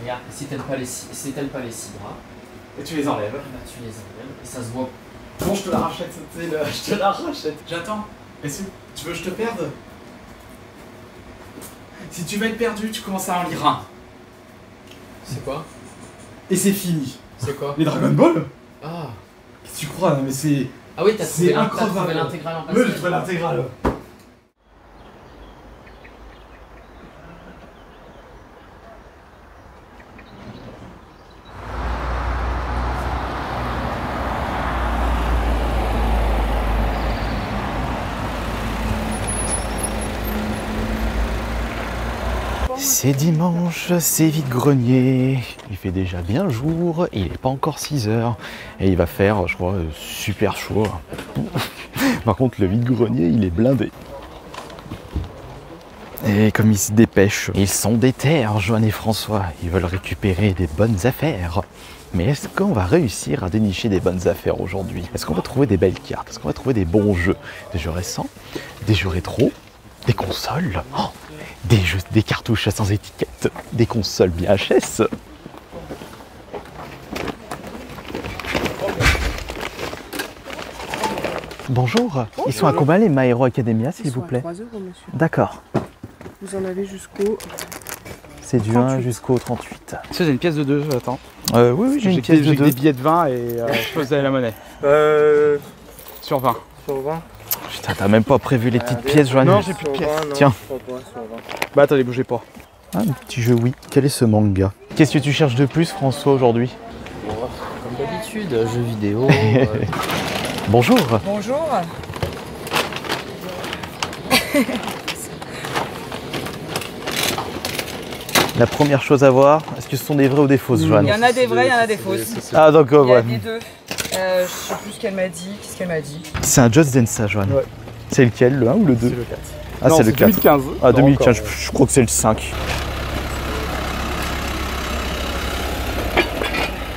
Regarde, si t'aimes pas les six bras, et tu les enlèves. bah, tu les enlèves et ça se voit. Bon, je te la rachète, je te la rachète. J'attends. Et si tu veux que je te perde? Si tu veux être perdu, tu commences à en lire un. C'est quoi? Et c'est fini. C'est quoi? Les Dragon Ball? Ah. Qu'est-ce que tu crois? Non mais c'est... Ah oui, t'as trouvé incroyable. l'intégrale en Oui, passé. j'ai trouvé l'intégrale. C'est dimanche, c'est vide-grenier, il fait déjà bien jour, il n'est pas encore 6 h et il va faire, je crois, super chaud. Par contre, le vide-grenier, il est blindé. Et comme ils se dépêchent, ils sont déter, Joanne et François, ils veulent récupérer des bonnes affaires. Mais est-ce qu'on va réussir à dénicher des bonnes affaires aujourd'hui? Est-ce qu'on va trouver des belles cartes? Est-ce qu'on va trouver des bons jeux? Des jeux récents, des jeux rétro, des consoles, oh, des jeux, des cartouches sans étiquette, des consoles bien HS. Bonjour, ils sont à combien les My Hero Academia s'il vous plaît? 3 €, monsieur. D'accord. Vous en avez jusqu'au... C'est du 1 jusqu'au 38. Ça, j'ai une pièce de 2, j'attends. Oui, j'ai une pièce de J'ai 2. des billets de 20 et je peux vous donner la monnaie. Sur 20. Sur 20. Putain, t'as même pas prévu les petites pièces, Joanne? Non, j'ai plus de pièces. Tiens. Sur 20. Bah attendez, bougez pas. Ah, un petit jeu, oui. Quel est ce manga? Qu'est-ce que tu cherches de plus, François, aujourd'hui? Comme d'habitude, jeux vidéo. Bonjour. Bonjour. La première chose à voir, est-ce que ce sont des vrais ou des fausses, Joanne? Il y en a des vrais, il y en a des fausses. Ah, donc, Il y a ouais. des deux. Je sais plus ce qu'elle m'a dit. Qu'est-ce qu'elle m'a dit? C'est un Just Dance, ça, Joanne. Ouais. C'est lequel, le 1 ou le 2? C'est le 4. Ah, Non, c'est le 4. 2015. Ah, Non, 2015, encore, je crois que c'est le 5.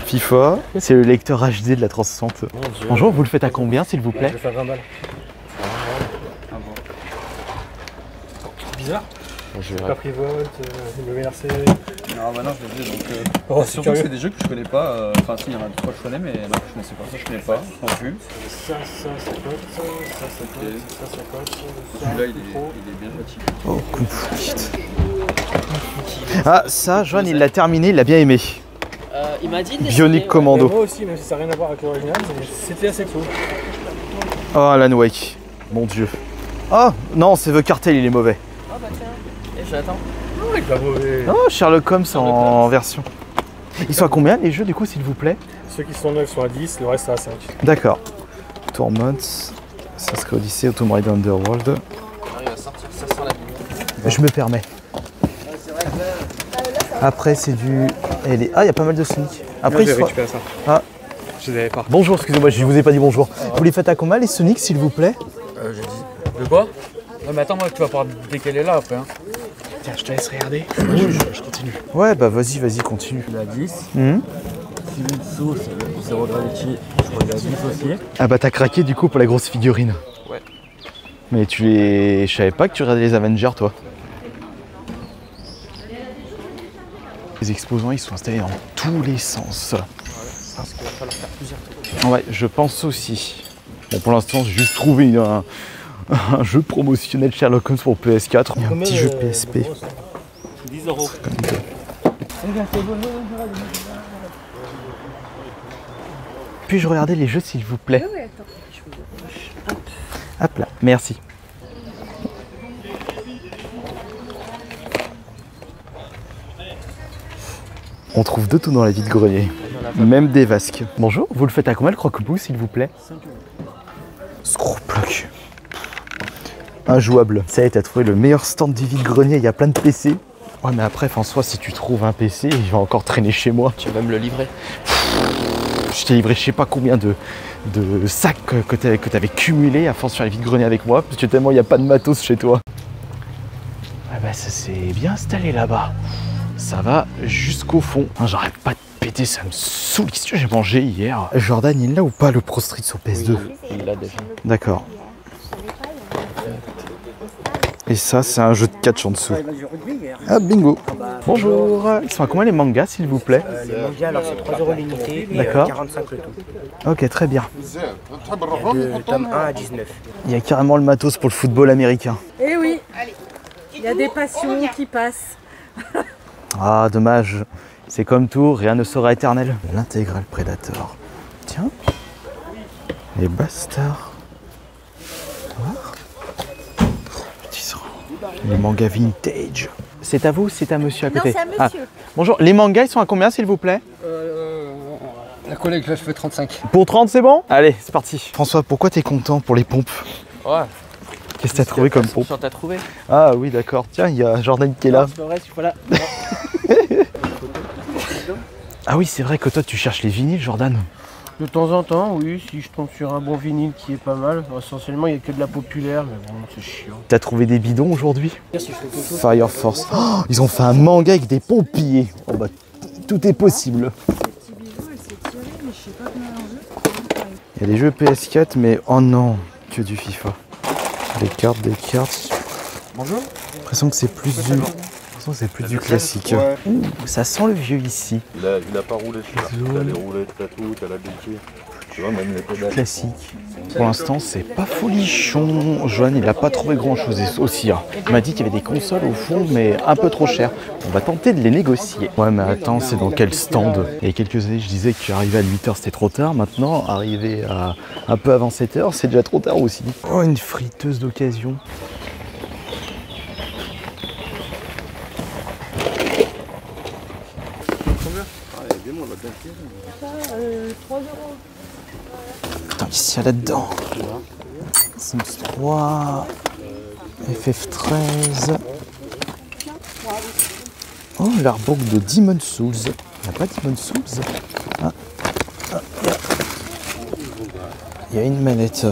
FIFA, c'est le lecteur HD de la 360. Bonjour, vous le faites à combien, s'il vous plaît? Je vais faire 20 balles. Bizarre. Je vais Capri Volt, WRC. Non, bah non, je les ai donc. Oh, surtout que c'est des jeux que je connais pas. Enfin, si, il y en a 2-3 que je connais, mais non, je connaissais pas. Ça, je connais pas non plus. Ça cote, ça cote. Celui-là, il est bien fatigué. Oh, Kung Fu Kid. Ah, ça, Joanne, il l'a terminé, il l'a bien aimé. Il m'a dit Bionic Commando. Moi aussi, même si ça n'a rien à voir avec l'original, c'était assez cool. Oh, Alan Wake. Mon Dieu. Oh, non, c'est The Cartel, il est mauvais. Ah bah tiens, et j'attends. Non, il est pas mauvais. Oh, Sherlock Holmes en version. Ils sont à combien les jeux du coup, s'il vous plaît? Ceux qui sont neufs sont à 10, le reste c'est à 5. D'accord. Tourments, ça serait Odyssey, Tomb Raider Underworld. Il va sortir, ça sent la lumière. Je me permets. Après, c'est du. Ah, il y a pas mal de Sonic. Après, j'ai il faut... récupéré ça. Ah. Je les avais pas. Bonjour, excusez-moi, je vous ai pas dit bonjour. Vous les faites à combien les Sonic, s'il vous plaît? J'ai dit. De quoi? Non mais attends, moi tu vas pouvoir décaler là après. Hein. Tiens, je te laisse regarder. Je continue. Ouais, bah vas-y, continue. Il a 10. Mhm. Simitsu, c'est Zero Gravity, je crois qu'il a 10 aussi. Ah bah t'as craqué du coup pour la grosse figurine. Ouais. Mais tu les... Je savais pas que tu regardais les Avengers, toi. Les exposants, ils sont installés dans tous les sens. Parce qu'il va falloir faire plusieurs trucs. Ouais, je pense aussi. Bon, pour l'instant, j'ai juste trouvé un jeu promotionnel Sherlock Holmes pour PS4. Il y a un petit jeu PSP. 10 €. Puis-je regarder les jeux, s'il vous plaît? Oui, attends. Je vous... Hop là, merci. On trouve de tout dans la vide-grenier. Même des vasques. Bonjour, vous le faites à combien le croque-bout, s'il vous plaît? 5 €. Screwplug. Injouable. Ça y est, t'as trouvé le meilleur stand du vide-grenier, il y a plein de PC. Ouais, mais après, François, si tu trouves un PC, il va encore traîner chez moi. Tu vas me le livrer. Je t'ai livré je sais pas combien de sacs que t'avais cumulés à force de faire les vide-greniers avec moi, parce que tellement il n'y a pas de matos chez toi. Ah bah ça s'est bien installé là-bas. Ça va jusqu'au fond. J'arrête pas de péter, ça me saoule. Qu'est-ce que j'ai mangé hier? Jordan, il l'a ou pas le Pro Street sur PS2? Il l'a déjà. D'accord. Et ça, c'est un jeu de catch en dessous. Ah, bingo. Bonjour. Ils sont à combien les mangas, s'il vous plaît? Les mangas, alors c'est 3 € l'unité et D'accord. 45 le tout. Ok, très bien. De tome 1 à 19. Il y a carrément le matos pour le football américain. Eh oui, il y a des passions qui passent. Ah, dommage. C'est comme tout, rien ne sera éternel. L'intégral Predator. Tiens. Les bastards. Voir. Petits seront. Les mangas vintage. C'est à vous ou c'est à monsieur à côté? Non, c'est à monsieur. Bonjour, les mangas, ils sont à combien, s'il vous plaît? La collègue, là, je fais 35. Pour 30, c'est bon? Allez, c'est parti. François, pourquoi t'es content pour les pompes? Ouais. Qu'est-ce que t'as trouvé comme pompe? T'as trouvé? Ah oui, d'accord. Tiens, il y a Jordan qui est là. C'est pas vrai, tu vois là. Ah oui, c'est vrai que toi, tu cherches les vinyles, Jordan. De temps en temps, oui, si je tombe sur un bon vinyle qui est pas mal. Essentiellement, il n'y a que de la populaire, mais bon, c'est chiant. T'as trouvé des bidons aujourd'hui? Fire Force. Oh, ils ont fait un manga avec des pompiers. Oh bah, tout est possible. Il y a des jeux PS4, mais oh non, que du FIFA. Des cartes, des cartes. Bonjour. J'ai l'impression que c'est plus du... c'est plus du classique. Ouh, ça sent le vieux ici. Il a pas roulé celui-là. T'as les roulettes, t'as tout, t'as la béquille. Tu vois, même les pédales. Classique. Pour l'instant, c'est pas folichon. Joanne, il a pas trouvé grand chose aussi. Hein. Il m'a dit qu'il y avait des consoles au fond, mais un peu trop chères. On va tenter de les négocier. Ouais, mais attends, c'est dans quel stand? Il y a quelques années, je disais qu'arriver à 8h, c'était trop tard. Maintenant, arriver à un peu avant 7h, c'est déjà trop tard aussi. Oh, une friteuse d'occasion. Attends, qu'est-ce qu'il y a là-dedans? Sims 3, FF13. Oh, l'artbook de Demon's Souls. Il n'y a pas Demon's Souls? Ah. Ah, il y a une manette.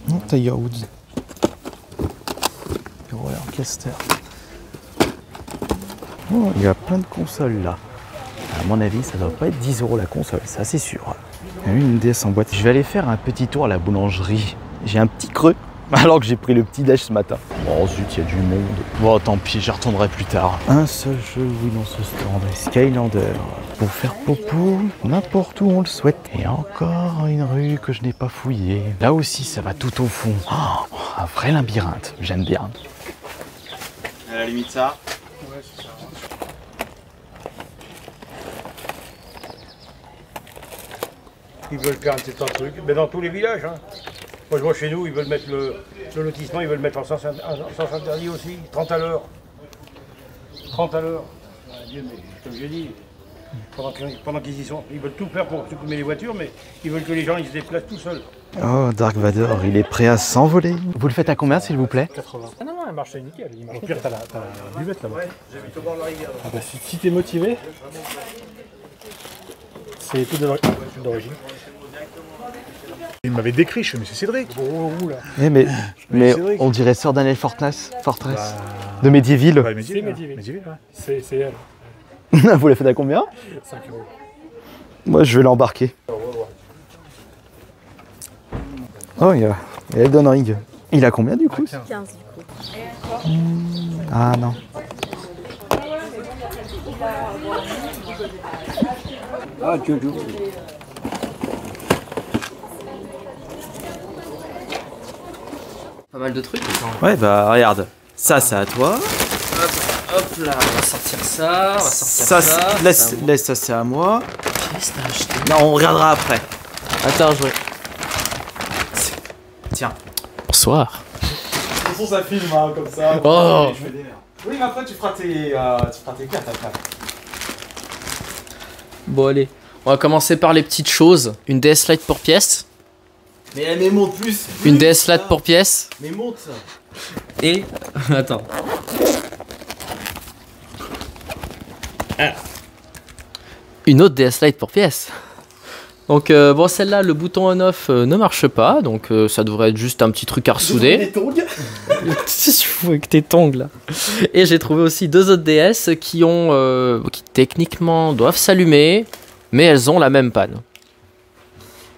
Non, Tiger Woods. Roller Caster. Oh, il y a plein de consoles là. À mon avis, ça doit pas être 10 € la console, ça c'est sûr. Il y a une DS en boîte. Je vais aller faire un petit tour à la boulangerie. J'ai un petit creux, alors que j'ai pris le petit déj ce matin. Oh zut, il y a du monde. Bon, tant pis, j'y retournerai plus tard. Un seul jeu, oui, dans ce stand, Skylander. Pour faire popo, n'importe où on le souhaite. Et encore une rue que je n'ai pas fouillée. Là aussi, ça va tout au fond. Oh, un vrai labyrinthe, j'aime bien. À la limite ça. Ils veulent faire un petit truc, mais dans tous les villages. Hein. Moi je vois chez nous, ils veulent mettre le lotissement, ils veulent mettre en sens interdit aussi, 30 à l'heure. 30 à l'heure. Dieu, mais comme je dis, pendant qu'ils y sont, ils veulent tout faire pour supprimer les voitures, mais ils veulent que les gens ils se déplacent tout seuls. Oh, Dark Vador, il est prêt à s'envoler. Vous le faites à combien, s'il vous plaît? 80. Ah non, elle marche nickel. Au pire, t'as la buvette là-bas. Ouais, j'habite au bord de la rivière. Ah bah, si t'es motivé, c'est tout d'origine. Il m'avait décrit, je me suis dit, c'est Cédric. Oh, là. Mais on dirait Sir Daniel Fortress de Medieval. Ouais, c'est Medieval, ouais. C'est elle. Vous la faites à combien? 5 €. Moi, je vais l'embarquer. Oh, il y a Elden Ring. Il a combien du coup? 15 du coup. Ah non. Ah, Jojo. Pas mal de trucs. Ouais, bah regarde. Ça, c'est à toi. Hop là, on va sortir ça, on va sortir Ça, ça. laisse ça, c'est à moi. Qu'est-ce que t'as acheté? Non, on regardera après. Attends, je vais. Tiens. Bonsoir. De toute façon, ça filme hein, comme ça. Oh. Je fais des merdes. Oui, mais après, tu feras tes cartes après. Bon, allez. On va commencer par les petites choses. Une DS Lite pour pièce. Mais monte plus. Une DS Lite pour pièce. Mais monte ça. Et. Attends. Ah. Une autre DS Lite pour pièce. Donc, bon, celle-là, le bouton on-off ne marche pas. Donc, ça devrait être juste un petit truc à ressouder. Tu fous avec tes tongs là. Et j'ai trouvé aussi 2 autres DS qui ont, qui techniquement doivent s'allumer, mais elles ont la même panne.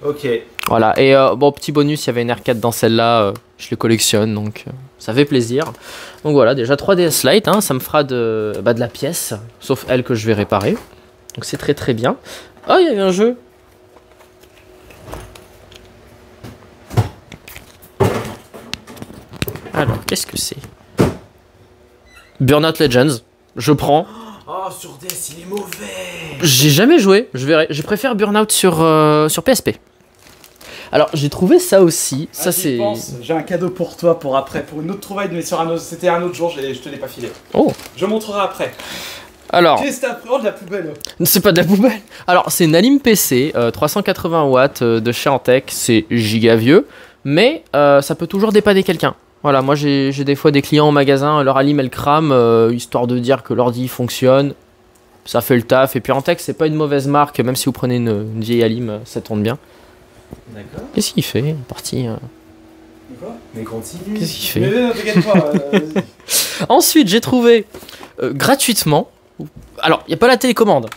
Ok. Voilà, et bon, petit bonus, il y avait une R4 dans celle-là, je les collectionne, donc ça fait plaisir. Donc voilà, déjà 3 DS Lite, hein, ça me fera de la pièce, sauf elle que je vais réparer. Donc c'est très très bien. Oh, il y avait un jeu. Alors, qu'est-ce que c'est? Burnout Legends, je prends. Oh, sur DS, il est mauvais. J'ai jamais joué, je verrai. Je préfère Burnout sur PSP. Alors, j'ai trouvé ça aussi. Ça, c'est. J'ai un cadeau pour toi pour après, pour une autre trouvaille, mais sur un autre. C'était un autre jour, je te l'ai pas filé. Oh. Je montrerai après. Alors. Qu'est-ce que t'as pris? Oh, de la poubelle. C'est pas de la poubelle. Alors, c'est une Alim PC, 380 watts de chez Antec. C'est giga vieux, mais ça peut toujours dépanner quelqu'un. Voilà, moi j'ai des fois des clients au magasin, leur Alim elle crame, histoire de dire que l'ordi fonctionne. Ça fait le taf. Et puis Antec, c'est pas une mauvaise marque, même si vous prenez une vieille Alim, ça tourne bien. D'accord. Qu'est-ce qu'il fait? Il est parti. Quoi? Mais continue. Qu'est-ce qu'il fait? Mais non, t'inquiète pas. Ensuite, j'ai trouvé gratuitement. Alors, il n'y a pas la télécommande.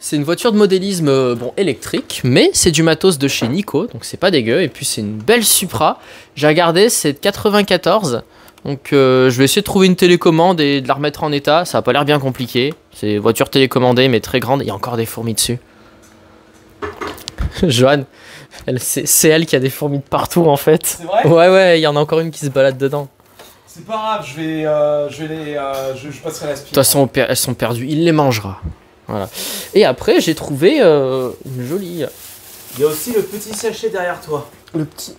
C'est une voiture de modélisme bon, électrique, mais c'est du matos de chez Nico, donc c'est pas dégueu. Et puis c'est une belle Supra. J'ai regardé, c'est de 94. Donc je vais essayer de trouver une télécommande et de la remettre en état. Ça a pas l'air bien compliqué. C'est une voiture télécommandée, mais très grande. Il y a encore des fourmis dessus. Joanne, c'est elle qui a des fourmis de partout en fait. C'est vrai? Ouais, il y en a encore une qui se balade dedans. C'est pas grave, je passerai la spire. De toute façon, elles sont perdues. Il les mangera. Voilà. Et après, j'ai trouvé une jolie. Il y a aussi le petit sachet derrière toi. Le petit.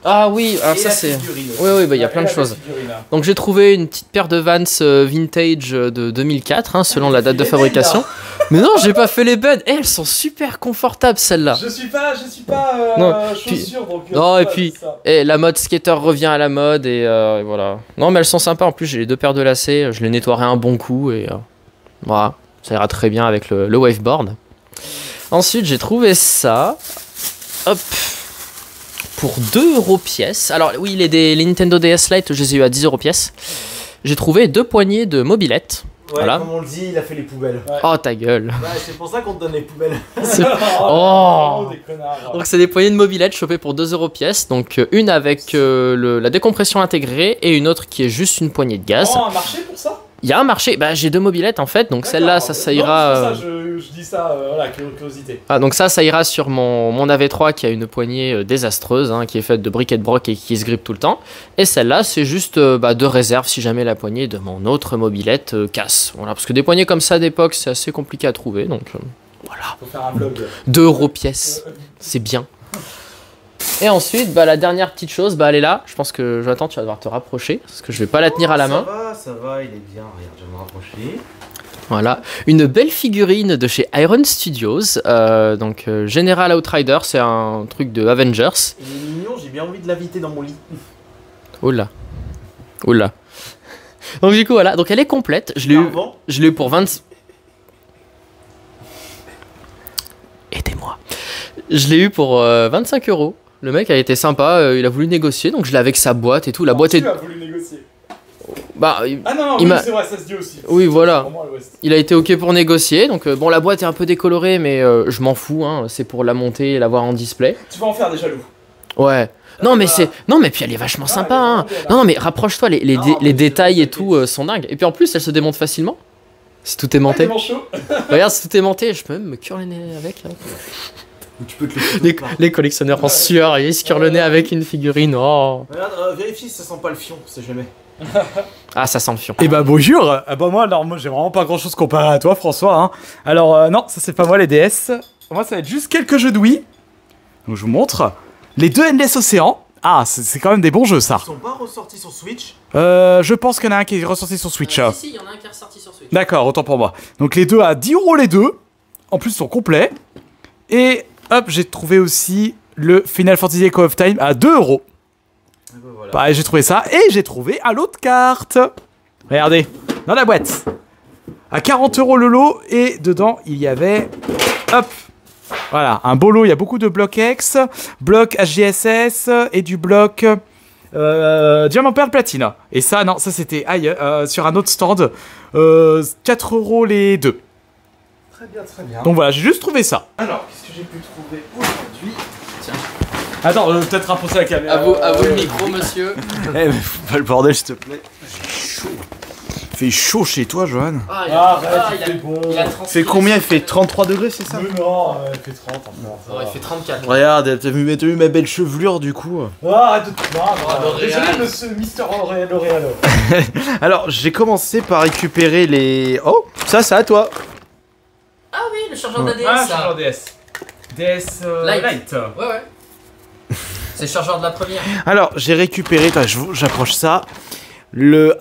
Ah oui, alors et ça la c'est. figurine. Oui, bah il y a plein de choses. Donc j'ai trouvé une petite paire de Vans vintage de 2004, hein, selon la date de fabrication. Mais non, j'ai pas fait les beds. Eh, elles sont super confortables celles-là. Je suis pas chaussure donc. Non, et puis la mode skater revient à la mode et voilà. Non, mais elles sont sympas. En plus, j'ai les 2 paires de lacets. Je les nettoierai un bon coup et voilà, ça ira très bien avec le waveboard. Ensuite, j'ai trouvé ça. Hop. Pour 2 € pièce. Alors oui, les Nintendo DS Lite, je les ai eu à 10 € pièce. J'ai trouvé 2 poignées de mobilette. Ouais, voilà. Comme on le dit, il a fait les poubelles. Ouais. Oh ta gueule. Ouais, c'est pour ça qu'on te donne les poubelles. Oh, des connards. Donc c'est des poignées de mobilette chopées pour 2 € pièce. Donc une avec la décompression intégrée et une autre qui est juste une poignée de gaz. Oh, un marché pour ça? Il y a un marché, bah j'ai 2 mobilettes en fait, donc celle-là ça ira. Non, c'est pour ça, je dis ça, voilà, curiosité. Ah, donc ça ira sur mon AV3 qui a une poignée désastreuse, hein, qui est faite de briquet de broc et qui se grippe tout le temps. Et celle-là, c'est juste de réserve si jamais la poignée de mon autre mobilette casse. Voilà, parce que des poignées comme ça d'époque, c'est assez compliqué à trouver, donc voilà. Faut faire un vlog. 2 € pièce, c'est bien. Et ensuite, la dernière petite chose, elle est là. Je pense que Jonathan, tu vas devoir te rapprocher parce que je vais pas la tenir à la main. Ça va, il est bien. Regarde, je vais me rapprocher. Voilà, une belle figurine de chez Iron Studios. Donc General Outrider, c'est un truc de Avengers. Il est mignon, j'ai bien envie de l'inviter dans mon lit. Oula. Oula. Donc du coup, voilà. Donc elle est complète. Je l'ai eu pour 20... Aidez-moi. Je l'ai eu pour 25 €. Le mec a été sympa, il a voulu négocier, donc je l'ai avec sa boîte et tout. La boîte est... Tu as voulu négocier. Bah, ah non, oui, c'est vrai, ça se dit aussi. Oui, voilà. Il a été ok pour négocier, donc bon, la boîte est un peu décolorée, mais je m'en fous, hein, c'est pour la monter et l'avoir en display. Tu vas en faire des jaloux. Ouais. Non, mais c'est... Non, mais puis elle est vachement sympa, hein. Non, mais rapproche-toi, les détails et tout sont dingues. Et puis en plus, elle se démonte facilement. Si tout est monté. Regarde, si tout est monté, je peux même me cuire le nez avec. Hein. Tu peux te le les collectionneurs en sueur, ils se curent le nez avec une figurine. Oh. Regarde, vérifie si ça sent pas le fion, c'est jamais. Ah, ça sent le fion. Et bonjour. Moi j'ai vraiment pas grand chose comparé à toi, François. Hein. Alors non, ça c'est pas moi les DS. Moi ça va être juste quelques jeux de Wii. Donc je vous montre. Les 2 Endless Ocean. Ah, c'est quand même des bons jeux ça. Ils sont pas ressortis sur Switch? Je pense qu'il y en a un qui est ressorti sur Switch. Si, il y en a un qui est ressorti sur Switch. D'accord, autant pour moi. Donc les 2 à 10 € les 2. En plus ils sont complets. Et hop, j'ai trouvé aussi le Final Fantasy Echo of Time à 2 €. Voilà. Pareil, j'ai trouvé ça. Et j'ai trouvé un lot de cartes. Regardez, dans la boîte. À 40 € le lot. Et dedans, il y avait... Hop. Voilà, un beau lot. Il y a beaucoup de blocs X, blocs HGSS et du bloc Diamant Perle Platine. Et ça, non, ça c'était ailleurs, sur un autre stand. 4 € les deux. Très bien, très bien. Donc voilà, j'ai juste trouvé ça. Alors, qu'est-ce que j'ai pu trouver aujourd'hui? Tiens. Attends, peut-être rapprocher la caméra. À vous le micro, monsieur. Eh, mais fous pas le bordel, s'il te plaît. J'ai chaud. Il fait chaud chez toi, Johan. Il a 30. Fait combien? Il fait 33 degrés, c'est ça? Non, il fait 30 encore. Non, il fait 34. Regarde, t'as vu ma belle chevelure du coup. Arrête de te prendre. Désolé, monsieur Mister L'Oréal. Alors, j'ai commencé par récupérer les. Oh, ça, c'est à toi. Ah oui, le chargeur d'ADS. Ah, chargeur DS. DS Lite. Ouais. C'est le chargeur de la première. Alors, j'ai récupéré, j'approche ça,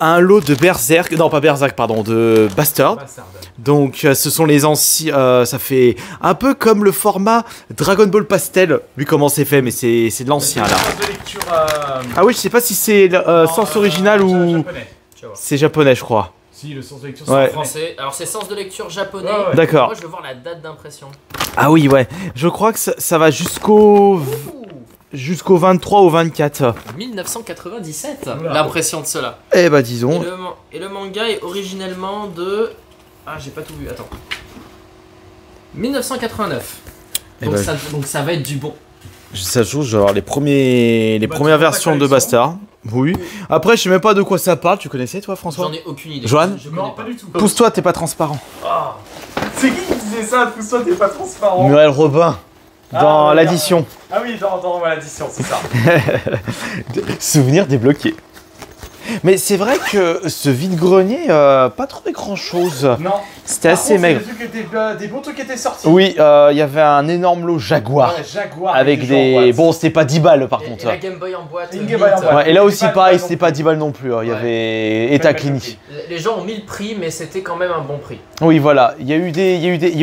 un lot de Berserk, non pas Berserk, pardon, de Bastard. Donc, ce sont les anciens, ça fait un peu comme le format Dragon Ball Pastel, vu comment c'est fait, mais c'est de l'ancien là. De lecture, Ah oui, je sais pas si c'est sens original ou... C'est japonais, je crois. Si, le sens de lecture, Ouais. c'est en français. Alors c'est sens de lecture japonais. Ouais. D'accord. Moi je veux voir la date d'impression. Ah oui, ouais. Je crois que ça va jusqu'au 23 ou 24. 1997, l'impression de cela. Eh bah disons. Et le manga est originellement de... Ah, j'ai pas tout vu, attends. 1989. Eh Donc, bah, donc ça va être du bon. Ça joue, je vais avoir les premières versions de Bastard. Oui. Après, je sais même pas de quoi ça parle. Tu connaissais toi, François? J'en ai aucune idée. Johan? Non, pas du tout. Pousse-toi, t'es pas transparent. C'est qui disait ça? Pousse-toi, t'es pas transparent. Muriel Robin. Dans l'addition. Ah oui, dans l'addition, c'est ça. Souvenir débloqué. Mais c'est vrai que ce vide-grenier, pas trouvé grand-chose. Non. C'était assez maigre. Des bons trucs qui étaient sortis. Oui, il y avait un énorme lot Jaguar. Ouais, Jaguar. Avec des... Bon, c'était pas 10 balles par contre. Et la Game Boy en boîte. Une Game Boy en boîte. Ouais, et là aussi, pareil, c'était pas 10 balles non plus. Il y avait état clinique. Les gens ont mis le prix, mais c'était quand même un bon prix. Oui, voilà. Il y a eu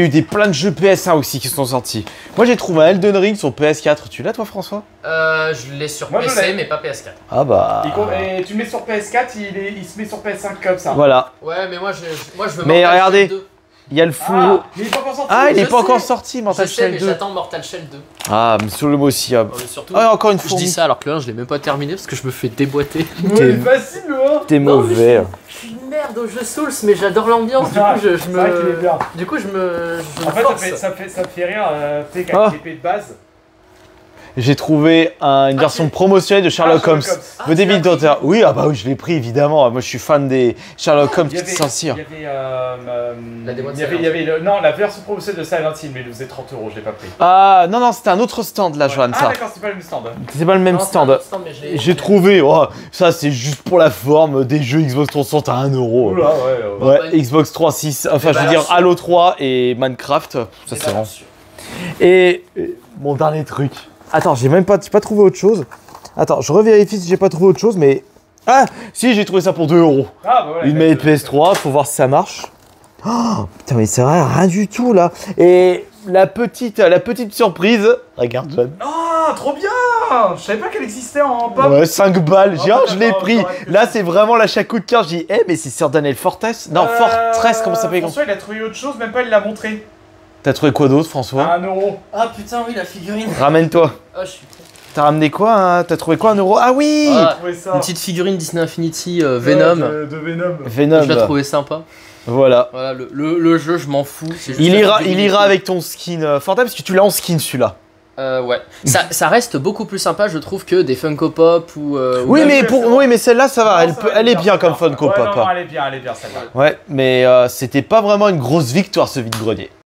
des plein de jeux PS1 aussi qui sont sortis. Moi, j'ai trouvé un Elden Ring sur PS4. Tu l'as, toi, François? Je l'ai sur PC, mais pas PS4. Ah bah... Et tu le mets sur PS4, il se met sur PS5 comme ça. Voilà. Ouais, mais moi je veux Mais Mortal regardez, Shell 2. il y a le full... Il est pas encore sorti. Ah, il est Je pas encore sais. sorti, Mortal Je sais, Shell mais 2. j'attends Mortal Shell 2. Ah, mais sur le mot aussi. Ah, Surtout, encore une je fourmi. dis ça alors que le 1 je l'ai même pas terminé parce que je me fais déboîter. Ouais, facile, hein. T'es Non, mais mauvais. Je suis une merde au jeu Souls, mais j'adore l'ambiance. Du coup, C'est vrai qu'il est bien. Du coup, je me En fait, force. ça me fait rire, t'es Ah. avec l'épée de base. J'ai trouvé une version promotionnelle de Sherlock Holmes. Sherlock Holmes. The Devil Daughter. Oui, ah bah oui, je l'ai pris évidemment. Moi, je suis fan des Sherlock Holmes Il y qui avait, sortir. il y avait, La démo de il y avait non, la version promotionnelle de Silent Hill, mais il faisait 30 €, je l'ai pas pris. Ah non, c'est un autre stand là, Johan, Ah ça. d'accord, c'est pas le même stand. C'est pas le même Non, c'est un stand. autre stand, mais je l'ai- J'ai trouvé, oh, ça c'est juste pour la forme, des jeux Xbox 360 à 1 €. Oula, ouais. Ouais, bah, Xbox 360, enfin je veux dire valeurs Halo 3 et Minecraft, ça c'est vraiment. Et mon dernier truc. Attends, j'ai pas trouvé autre chose. Attends, je revérifie si j'ai pas trouvé autre chose, mais... Ah, si, j'ai trouvé ça pour 2 €. Ah, bah voilà, Une manette PS3, faut voir si ça marche. Oh, putain, mais c'est vrai, rien du tout là. Et la petite surprise, regarde, John. Ah, trop bien. Je savais pas qu'elle existait en pop. Ouais, 5 balles, Oh, j'ai je l'ai d'accord, pris. j'aurais pu- Là, c'est vraiment l'achat coup de cœur. J'ai dit, mais c'est sur Daniel Fortes. Non, Fortress, comment ça s'appelle? François, il a trouvé autre chose, même pas il l'a montré. T'as trouvé quoi d'autre, François? 1 €. Ah putain, oui, la figurine. Ramène-toi. Oh, je suis prêt. T'as ramené quoi hein? T'as trouvé quoi, 1 €? Ah oui! Ah, trouvé ça. une petite figurine Disney Infinity Venom. De Venom. Venom. Je l'ai trouvé sympa. Voilà. Voilà, le jeu, je m'en fous. c'est juste Il la figurine. ira avec ton skin Fortes parce que tu l'as en skin celui-là. Ouais. Ça reste beaucoup plus sympa, je trouve, que des Funko Pop ou. Oui, ou mais même- oui, mais celle-là, ça va. Non, Elle est bien comme Funko Ouais, Pop. non, hein. elle est bien celle-là. Ouais, mais c'était pas vraiment une grosse victoire ce vide-grenier.